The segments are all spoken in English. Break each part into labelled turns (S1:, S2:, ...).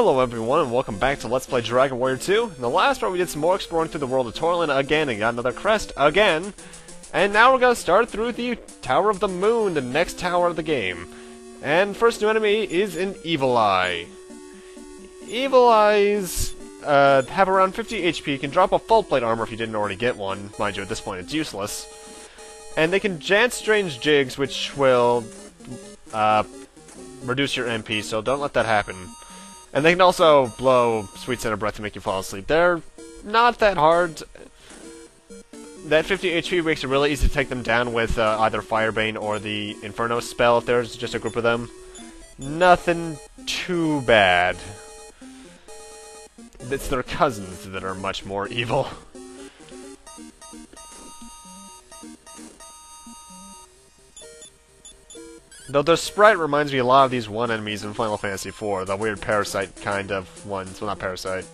S1: Hello everyone, and welcome back to Let's Play Dragon Warrior 2. In the last part we did some more exploring through the world of Torlin again, and got another crest again. And now we're gonna start through the Tower of the Moon, the next tower of the game. And first new enemy is an Evil Eye. Evil Eyes have around 50 HP, can drop a full plate armor if you didn't already get one. Mind you, at this point it's useless. And they can chant strange jigs, which will reduce your MP, so don't let that happen. And they can also blow Sweet Center Breath to make you fall asleep. They're not that hard. That 50 HP makes it really easy to take them down with either Firebane or the Inferno spell if there's just a group of them. Nothing too bad. It's their cousins that are much more evil. Though the sprite reminds me a lot of these one enemies in Final Fantasy IV, the weird parasite kind of ones. Well, not parasite.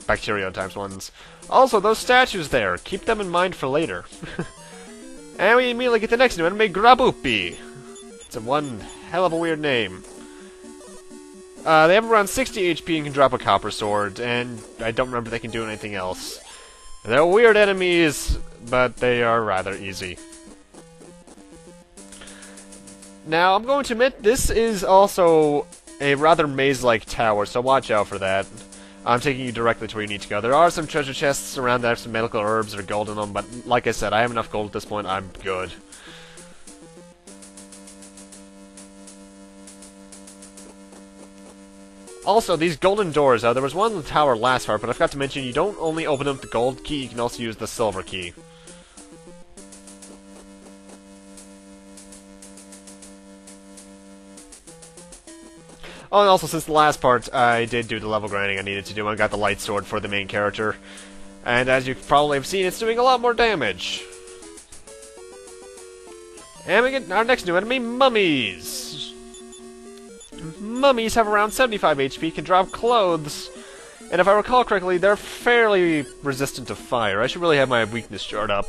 S1: Bacteria types ones. Also, those statues there, keep them in mind for later. And we immediately get the next new enemy, Grabupi. It's a one hell of a weird name. They have around 60 HP and can drop a copper sword, and I don't remember they can do anything else. They're weird enemies, but they are rather easy. Now, I'm going to admit, this is also a rather maze-like tower, so watch out for that. I'm taking you directly to where you need to go. There are some treasure chests around that have some medical herbs or gold in them, but like I said, I have enough gold at this point, I'm good. Also, these golden doors, there was one in the tower last part, but I forgot to mention, you don't only open them with the gold key, you can also use the silver key. Oh, and also, since the last part, I did do the level grinding I needed to do, and got the light sword for the main character. And as you probably have seen, it's doing a lot more damage. And we get our next new enemy, Mummies! Mummies have around 75 HP, can drop clothes, and if I recall correctly, they're fairly resistant to fire. I should really have my weakness chart up.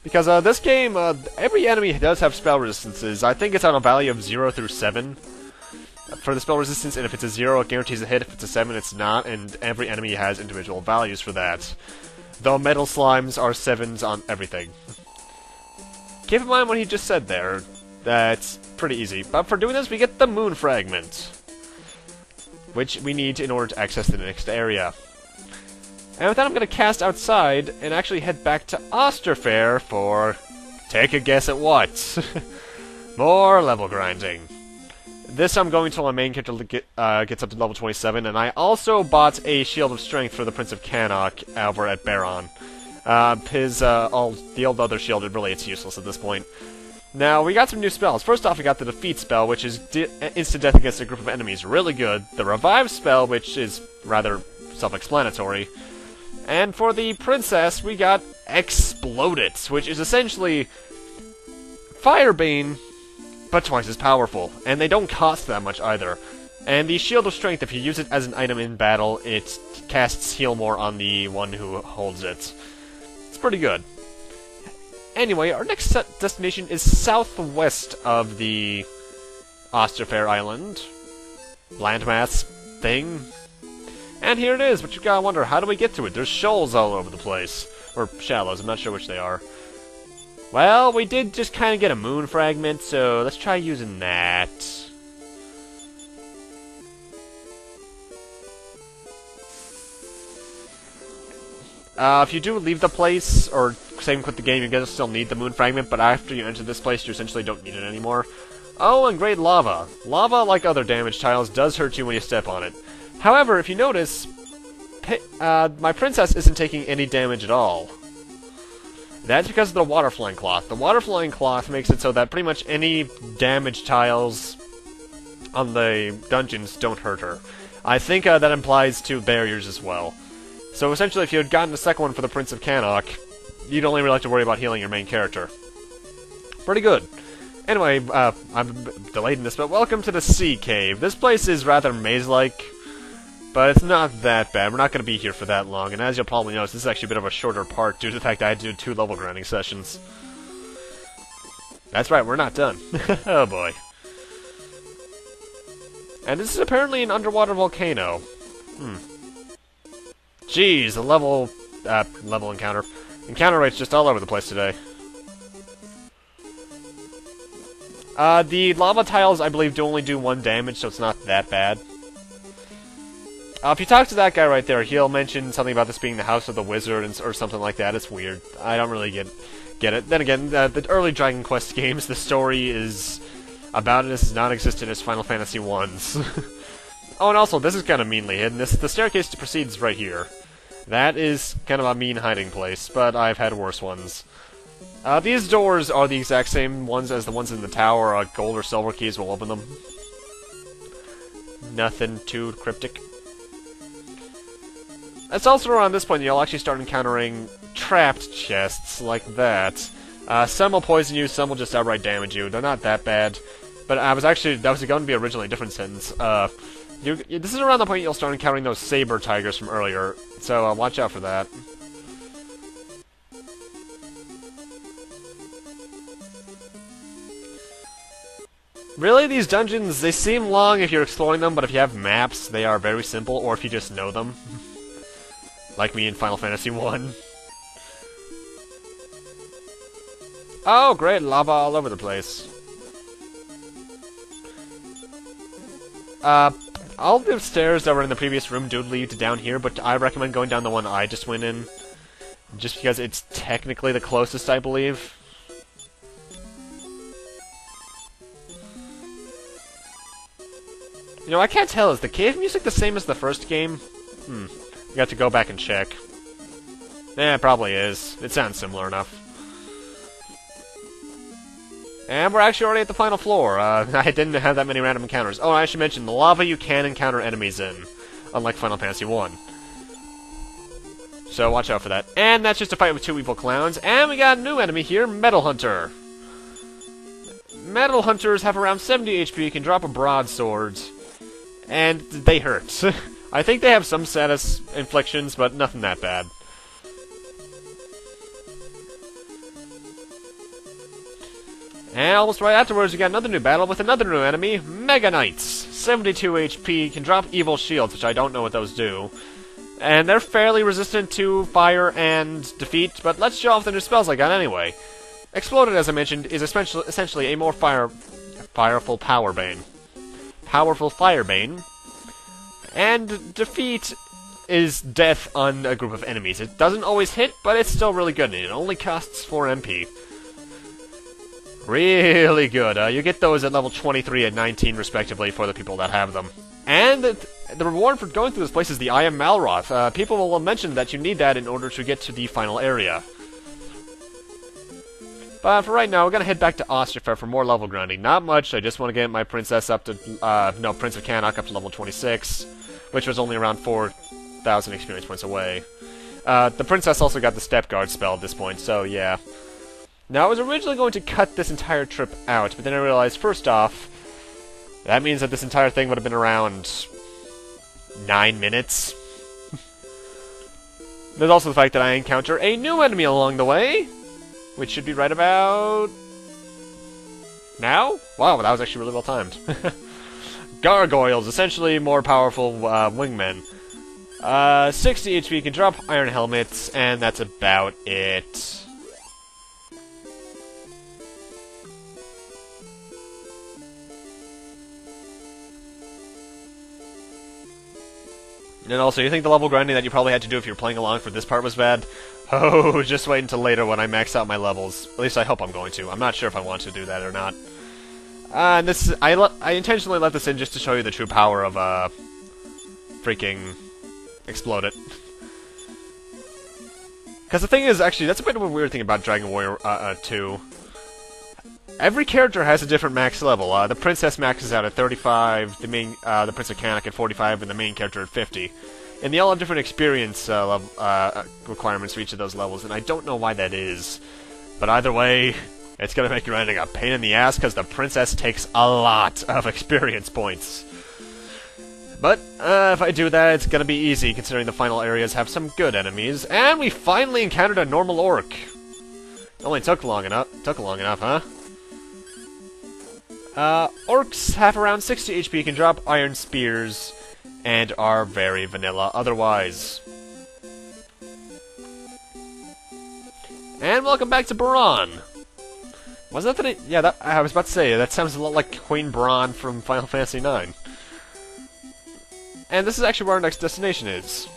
S1: Because this game, every enemy does have spell resistances. I think it's on a value of 0 through 7. For the spell resistance, and if it's a 0, it guarantees a hit. If it's a 7, it's not, and every enemy has individual values for that. Though metal slimes are 7s on everything. Keep in mind what he just said there. That's pretty easy. But for doing this, we get the Moon Fragment, which we need in order to access the next area. And with that, I'm going to cast outside and actually head back to Osterfair for... take a guess at what? More level grinding. This I'm going till my main character gets up to level 27, and I also bought a Shield of Strength for the Prince of Cannock over at Baron. The old other shield, it's useless at this point. Now, we got some new spells. First off, we got the Defeat spell, which is instant death against a group of enemies. Really good. The Revive spell, which is rather self-explanatory. And for the Princess, we got Explode It, which is essentially Firebane, but twice as powerful, and they don't cost that much either. And the Shield of Strength, if you use it as an item in battle, it casts Heal More on the one who holds it. It's pretty good. Anyway, our next destination is southwest of the Osterfair Island landmass thing. And here it is, but you gotta wonder, how do we get to it? There's shoals all over the place. Or shallows, I'm not sure which they are. Well, we did just kind of get a moon fragment, so let's try using that. If you do leave the place, or same quit the game, you're gonna still need the moon fragment, but after you enter this place, you essentially don't need it anymore. Oh, and great lava. Lava, like other damage tiles, does hurt you when you step on it. However, if you notice, my princess isn't taking any damage at all. That's because of the Water Flying Cloth. The Water Flying Cloth makes it so that pretty much any damage tiles on the dungeons don't hurt her. I think that applies to barriers as well. So essentially, if you had gotten the second one for the Prince of Cannock, you'd only really have to worry about healing your main character. Pretty good. Anyway, I'm delayed in this, but welcome to the Sea Cave. This place is rather maze-like, but it's not that bad. We're not going to be here for that long, and as you'll probably notice, this is actually a bit of a shorter part due to the fact that I had to do 2 level grinding sessions. That's right, we're not done. Oh boy. And this is apparently an underwater volcano. Jeez, the level encounter. Encounter rate's just all over the place today. The lava tiles, I believe, only do 1 damage, so it's not that bad. If you talk to that guy right there, he'll mention something about this being the house of the wizard or something like that. It's weird. I don't really get it. Then again, the early Dragon Quest games, the story is about it as non-existent as Final Fantasy I's. Oh, and also, this is kind of meanly hidden. The staircase proceeds right here. That is kind of a mean hiding place, but I've had worse ones. These doors are the exact same ones as the ones in the tower. Gold or silver keys will open them. Nothing too cryptic. It's also around this point you'll actually start encountering trapped chests like that. Some will poison you, some will just outright damage you. They're not that bad. But that was going to be originally a different sentence. This is around the point you'll start encountering those saber tigers from earlier, so watch out for that. Really, these dungeons, they seem long if you're exploring them, but if you have maps, they are very simple, or if you just know them. Like me in Final Fantasy 1. Oh, great, lava all over the place. All the stairs that were in the previous room do lead to down here, but I recommend going down the one I just went in. Just because it's technically the closest, I believe. You know, I can't tell, is the cave music the same as the first game? You got to go back and check. Yeah, it probably is. It sounds similar enough. And we're actually already at the final floor. I didn't have that many random encounters. Oh, I should mention, the lava you can encounter enemies in, unlike Final Fantasy 1. So watch out for that. And that's just a fight with 2 evil clowns. And we got a new enemy here, Metal Hunter. Metal Hunters have around 70 HP, can drop a broadsword, and they hurt. I think they have some status inflictions, but nothing that bad. And almost right afterwards, we got another new battle with another new enemy, Mega Knights. 72 HP, can drop evil shields, which I don't know what those do. And they're fairly resistant to fire and defeat, but let's show off the new spells I got anyway. Exploded, as I mentioned, is essentially a more powerful Power Bane. Powerful Fire Bane. And defeat is death on a group of enemies. It doesn't always hit, but it's still really good, and it only costs 4 MP. Really good. You get those at level 23 and 19, respectively, for the people that have them. And the reward for going through this place is the Eye of Malroth. People will mention that you need that in order to get to the final area. But for right now, we're going to head back to Osterfair for more level grinding. Not much, I just want to get my princess up to, Prince of Cannock up to level 26, which was only around 4,000 experience points away. The princess also got the Step Guard spell at this point, so yeah. Now, I was originally going to cut this entire trip out, but then I realized, first off, that means that this entire thing would have been around 9 minutes. There's also the fact that I encounter a new enemy along the way, which should be right about now? Wow, that was actually really well timed. Gargoyles, essentially more powerful wingmen. 60 HP, can drop iron helmets, and that's about it. And also, you think the level grinding that you probably had to do if you were playing along for this part was bad? Oh, just wait until later when I max out my levels. At least I hope I'm going to. I'm not sure if I want to do that or not. And this, I intentionally let this in just to show you the true power of, freaking Explode It. Because the thing is, actually, that's a bit of a weird thing about Dragon Warrior 2. Every character has a different max level. The princess maxes out at 35, the Prince of Cannock at 45, and the main character at 50. And they all have different experience requirements for each of those levels, and I don't know why that is. But either way, it's gonna make grinding a pain in the ass, because the princess takes a lot of experience points. But, if I do that, it's gonna be easy, considering the final areas have some good enemies. And we finally encountered a normal orc! Only took long enough, huh? Orcs have around 60 HP, can drop iron spears, and are very vanilla otherwise. And welcome back to Baron. Was that the name? Yeah, that, I was about to say, that sounds a lot like Queen Braun from Final Fantasy IX. And this is actually where our next destination is.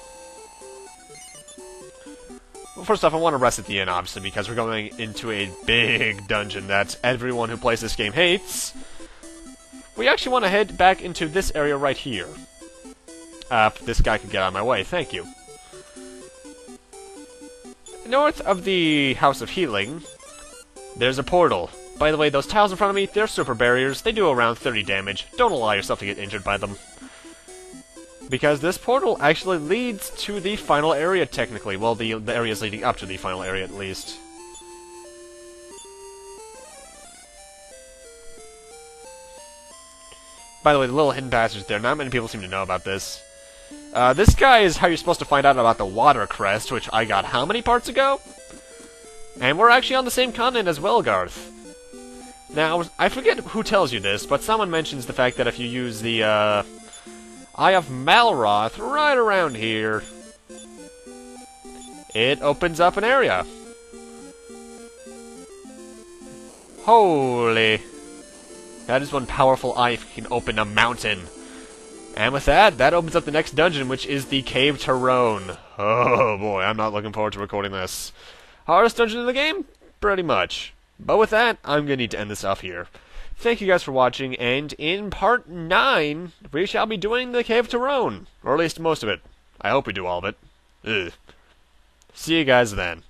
S1: Well, first off, I want to rest at the inn, obviously, because we're going into a big dungeon that everyone who plays this game hates. We actually want to head back into this area right here. If this guy could get out of my way, thank you. North of the House of Healing, there's a portal. By the way, those tiles in front of me, they're super barriers. They do around 30 damage. Don't allow yourself to get injured by them. Because this portal actually leads to the final area, technically. Well, the areas leading up to the final area, at least. By the way, the little hidden passage there, not many people seem to know about this. This guy is how you're supposed to find out about the Water Crest, which I got how many parts ago? And we're actually on the same continent as well, Garth. Now, I forget who tells you this, but someone mentions the fact that if you use the, Eye of Malroth right around here, it opens up an area. Holy. That is one powerful eye can open a mountain. And with that, that opens up the next dungeon, which is the Cave Tyrone. Oh boy, I'm not looking forward to recording this. Hardest dungeon in the game? Pretty much. But with that, I'm gonna need to end this off here. Thank you guys for watching, and in part 9, we shall be doing the Cave Tyrone. Or at least most of it. I hope we do all of it. Ugh. See you guys then.